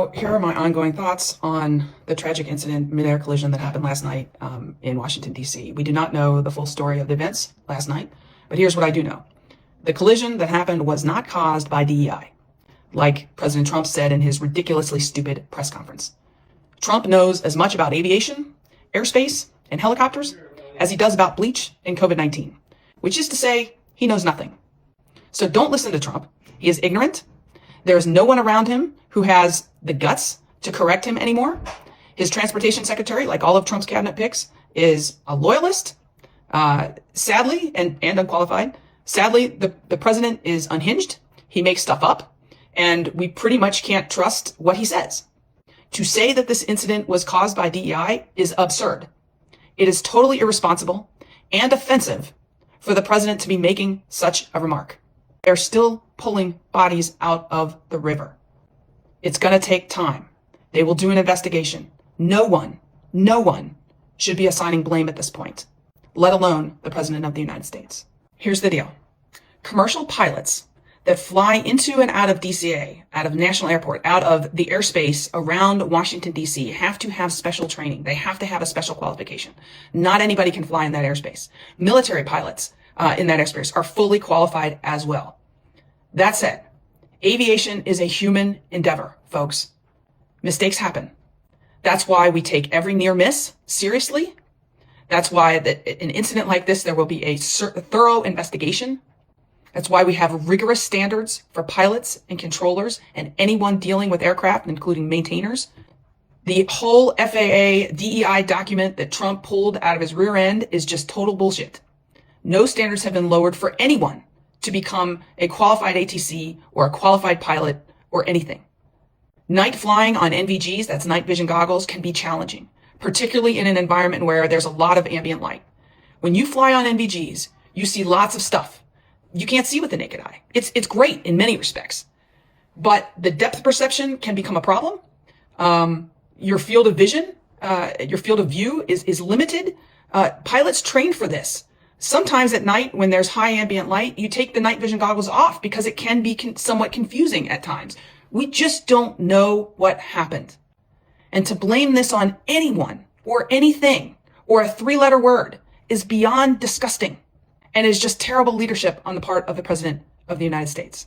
So here are my ongoing thoughts on the tragic incident, mid-air collision that happened last night in Washington, D.C. We do not know the full story of the events last night, but here's what I do know. The collision that happened was not caused by DEI, like President Trump said in his ridiculously stupid press conference. Trump knows as much about aviation, airspace, and helicopters as he does about bleach and COVID-19, which is to say, he knows nothing. So don't listen to Trump. He is ignorant. There is no one around him who has the guts to correct him anymore. His transportation secretary, like all of Trump's cabinet picks, is a loyalist, sadly, and unqualified. Sadly, the president is unhinged. He makes stuff up, and we pretty much can't trust what he says. To say that this incident was caused by DEI is absurd. It is totally irresponsible and offensive for the president to be making such a remark. They're still pulling bodies out of the river. It's going to take time. They will do an investigation. No one should be assigning blame at this point, let alone the President of the United States. Here's the deal. Commercial pilots that fly into and out of DCA, out of National Airport, out of the airspace around Washington, D.C., have to have special training. They have to have a special qualification. Not anybody can fly in that airspace. Military pilots in that airspace are fully qualified as well. That said, aviation is a human endeavor, folks. Mistakes happen. That's why we take every near miss seriously. That's why an incident like this, there will be a thorough investigation. That's why we have rigorous standards for pilots and controllers and anyone dealing with aircraft, including maintainers. The whole FAA DEI document that Trump pulled out of his rear end is just total bullshit. No standards have been lowered for anyone to become a qualified ATC or a qualified pilot or anything. Night flying on NVGs, that's night vision goggles, can be challenging, particularly in an environment where there's a lot of ambient light. When you fly on NVGs, you see lots of stuff you can't see with the naked eye. It's great in many respects, but the depth perception can become a problem. Your field of vision, your field of view is limited. Pilots train for this. Sometimes at night, when there's high ambient light, you take the night vision goggles off because it can be somewhat confusing at times. We just don't know what happened. And to blame this on anyone or anything or a three-letter word is beyond disgusting and is just terrible leadership on the part of the President of the United States.